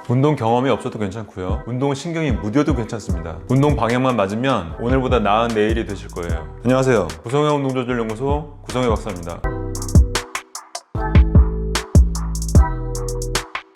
운동 경험이 없어도 괜찮고요. 운동 신경이 무뎌도 괜찮습니다. 운동 방향만 맞으면 오늘보다 나은 내일이 되실 거예요. 안녕하세요. 구성형 운동조절연구소 구성혁 박사입니다.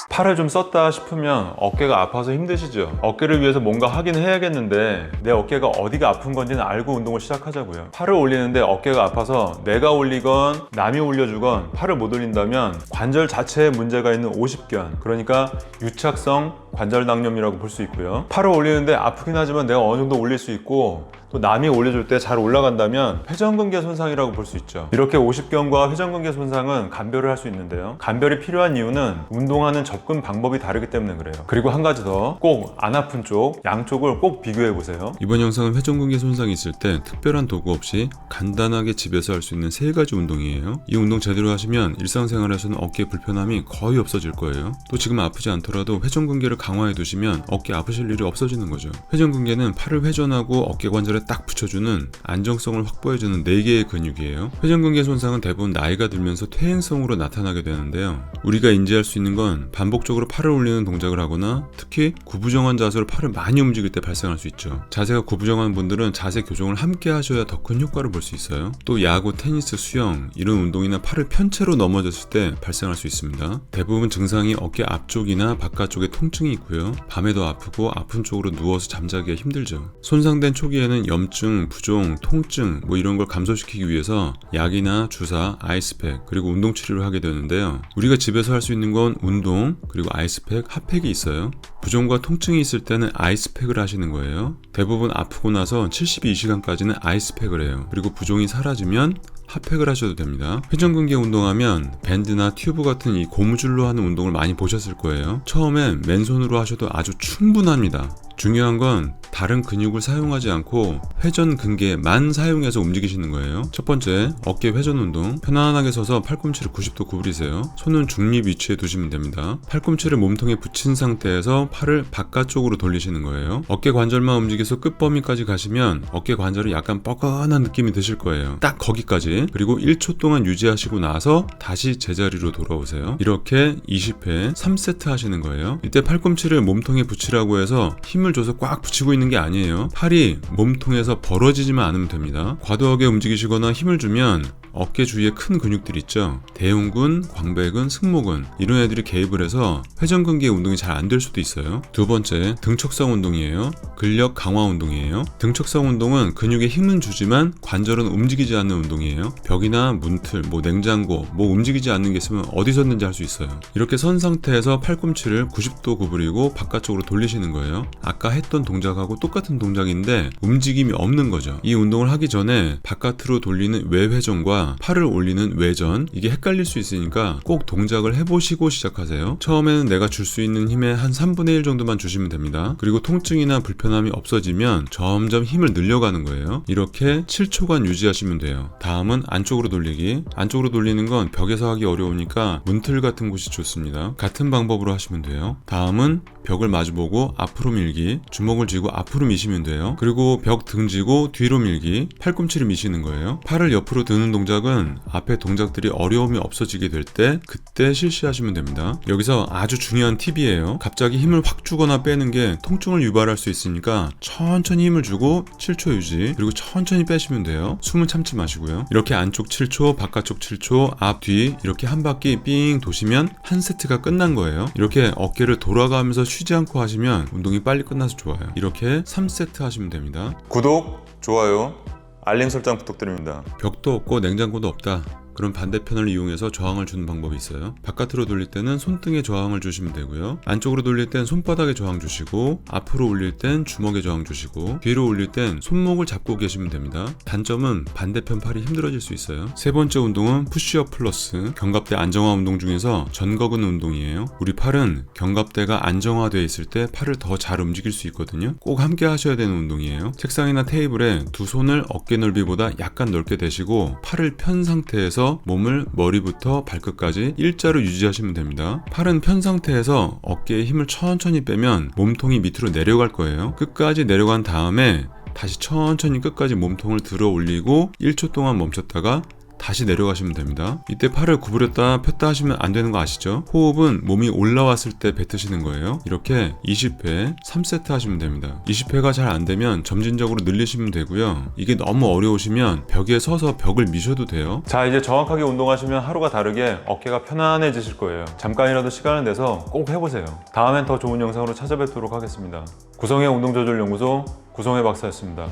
팔을 좀 썼다 싶으면 어깨가 아파서 힘드시죠? 어깨를 위해서 뭔가 하긴 해야겠는데 내 어깨가 어디가 아픈 건지는 알고 운동을 시작하자고요. 팔을 올리는데 어깨가 아파서 내가 올리건 남이 올려주건 팔을 못 올린다면 관절 자체에 문제가 있는 오십견, 그러니까 유착성 관절낭염이라고 볼 수 있고요. 팔을 올리는데 아프긴 하지만 내가 어느 정도 올릴 수 있고 또 남이 올려줄 때 잘 올라간다면 회전근개 손상이라고 볼 수 있죠. 이렇게 오십견과 회전근개 손상은 감별을 할 수 있는데요. 감별이 필요한 이유는 운동하는 접근 방법이 다르기 때문에 그래요. 그리고 한 가지 더, 꼭 안 아픈 쪽, 양쪽을 꼭 비교해 보세요. 이번 영상은 회전근개 손상이 있을 때 특별한 도구 없이 간단하게 집에서 할 수 있는 3가지 운동이에요. 이 운동 제대로 하시면 일상생활에서는 어깨 불편함이 거의 없어질 거예요. 또 지금 아프지 않더라도 회전근개를 강화해 두시면 어깨 아프실 일이 없어지는 거죠. 회전근개는 팔을 회전하고 어깨 관절에 딱 붙여주는 안정성을 확보해주는 4개의 근육이에요. 회전근개 손상은 대부분 나이가 들면서 퇴행성으로 나타나게 되는데요. 우리가 인지할 수 있는 건 반복적으로 팔을 올리는 동작을 하거나 특히 구부정한 자세로 팔을 많이 움직일 때 발생할 수 있죠. 자세가 구부정한 분들은 자세 교정을 함께 하셔야 더 큰 효과를 볼 수 있어요. 또 야구, 테니스, 수영 이런 운동이나 팔을 편 채로 넘어졌을 때 발생할 수 있습니다. 대부분 증상이 어깨 앞쪽이나 바깥쪽에 통증이 있고요. 밤에도 아프고 아픈 쪽으로 누워서 잠자기가 힘들죠. 손상된 초기에는 염증, 부종, 통증 이런 걸 감소시키기 위해서 약이나 주사, 아이스팩 그리고 운동 치료를 하게 되는데요. 우리가 집에서 할 수 있는 건 운동 그리고 아이스팩, 핫팩이 있어요. 부종과 통증이 있을 때는 아이스팩을 하시는 거예요. 대부분 아프고 나서 72시간까지는 아이스팩을 해요. 그리고 부종이 사라지면 핫팩을 하셔도 됩니다. 회전근개 운동하면 밴드나 튜브 같은 이 고무줄로 하는 운동을 많이 보셨을 거예요. 처음엔 맨손으로 하셔도 아주 충분합니다. 중요한 건 다른 근육을 사용하지 않고 회전근개만 사용해서 움직이시는 거예요. 첫 번째, 어깨 회전 운동. 편안하게 서서 팔꿈치를 90도 구부리세요. 손은 중립 위치에 두시면 됩니다. 팔꿈치를 몸통에 붙인 상태에서 팔을 바깥쪽으로 돌리시는 거예요. 어깨 관절만 움직여서 끝범위까지 가시면 어깨 관절이 약간 뻐근한 느낌이 드실 거예요. 딱 거기까지. 그리고 1초 동안 유지하시고 나서 다시 제자리로 돌아오세요. 이렇게 20회 3세트 하시는 거예요. 이때 팔꿈치를 몸통에 붙이라고 해서 힘을 줘서 꽉 붙이고 있는 게 아니에요. 팔이 몸통에서 벌어지지만 않으면 됩니다. 과도하게 움직이시거나 힘을 주면 어깨 주위에 큰 근육들 있죠. 대흉근, 광배근, 승모근 이런 애들이 개입을 해서 회전근개 운동이 잘 안 될 수도 있어요. 두 번째, 등척성 운동이에요. 근력 강화 운동이에요. 등척성 운동은 근육에 힘은 주지만 관절은 움직이지 않는 운동이에요. 벽이나 문틀, 냉장고 움직이지 않는 게 있으면 어디서든지 할 수 있어요. 이렇게 선 상태에서 팔꿈치를 90도 구부리고 바깥쪽으로 돌리시는 거예요. 아까 했던 동작하고 똑같은 동작인데 움직임이 없는 거죠. 이 운동을 하기 전에 바깥으로 돌리는 외회전과 팔을 올리는 외전, 이게 헷갈릴 수 있으니까 꼭 동작을 해보시고 시작하세요. 처음에는 내가 줄 수 있는 힘의 한 3분의 1 정도만 주시면 됩니다. 그리고 통증이나 불편함이 없어지면 점점 힘을 늘려가는 거예요. 이렇게 7초간 유지하시면 돼요. 다음은 안쪽으로 돌리기. 안쪽으로 돌리는 건 벽에서 하기 어려우니까 문틀 같은 곳이 좋습니다. 같은 방법으로 하시면 돼요. 다음은 벽을 마주보고 앞으로 밀기. 주먹을 쥐고 앞으로 미시면 돼요. 그리고 벽 등지고 뒤로 밀기. 팔꿈치를 미시는 거예요. 팔을 옆으로 드는 동작은 앞에 동작들이 어려움이 없어지게 될 때 그때 실시하시면 됩니다. 여기서 아주 중요한 팁이에요. 갑자기 힘을 확 주거나 빼는 게 통증을 유발할 수 있으니까 천천히 힘을 주고 7초 유지, 그리고 천천히 빼시면 돼요. 숨은 참지 마시고요. 이렇게 안쪽 7초, 바깥쪽 7초, 앞, 뒤 이렇게 한 바퀴 삥 도시면 한 세트가 끝난 거예요. 이렇게 어깨를 돌아가면서 쉬지 않고 하시면 운동이 빨리 끝나서 좋아요. 이렇게 3세트 하시면 됩니다. 구독, 좋아요, 알림 설정 부탁드립니다. 벽도 없고 냉장고도 없다. 그럼 반대편을 이용해서 저항을 주는 방법이 있어요. 바깥으로 돌릴 때는 손등에 저항을 주시면 되고요. 안쪽으로 돌릴 땐 손바닥에 저항 주시고, 앞으로 올릴 땐 주먹에 저항 주시고, 뒤로 올릴 땐 손목을 잡고 계시면 됩니다. 단점은 반대편 팔이 힘들어질 수 있어요. 세 번째 운동은 푸시업 플러스 견갑대 안정화 운동 중에서 전거근 운동이에요. 우리 팔은 견갑대가 안정화되어 있을 때 팔을 더 잘 움직일 수 있거든요. 꼭 함께 하셔야 되는 운동이에요. 책상이나 테이블에 두 손을 어깨 넓이보다 약간 넓게 대시고 팔을 편 상태에서 몸을 머리부터 발끝까지 일자로 유지하시면 됩니다. 팔은 편 상태에서 어깨에 힘을 천천히 빼면 몸통이 밑으로 내려갈 거예요. 끝까지 내려간 다음에 다시 천천히 끝까지 몸통을 들어 올리고 1초 동안 멈췄다가 다시 내려가시면 됩니다. 이때 팔을 구부렸다 폈다 하시면 안 되는 거 아시죠? 호흡은 몸이 올라왔을 때 뱉으시는 거예요. 이렇게 20회 3세트 하시면 됩니다. 20회가 잘 안 되면 점진적으로 늘리시면 되고요. 이게 너무 어려우시면 벽에 서서 벽을 미셔도 돼요. 자, 이제 정확하게 운동하시면 하루가 다르게 어깨가 편안해지실 거예요. 잠깐이라도 시간을 내서 꼭 해보세요. 다음엔 더 좋은 영상으로 찾아뵙도록 하겠습니다. 구성의 운동조절연구소 구성의 박사였습니다.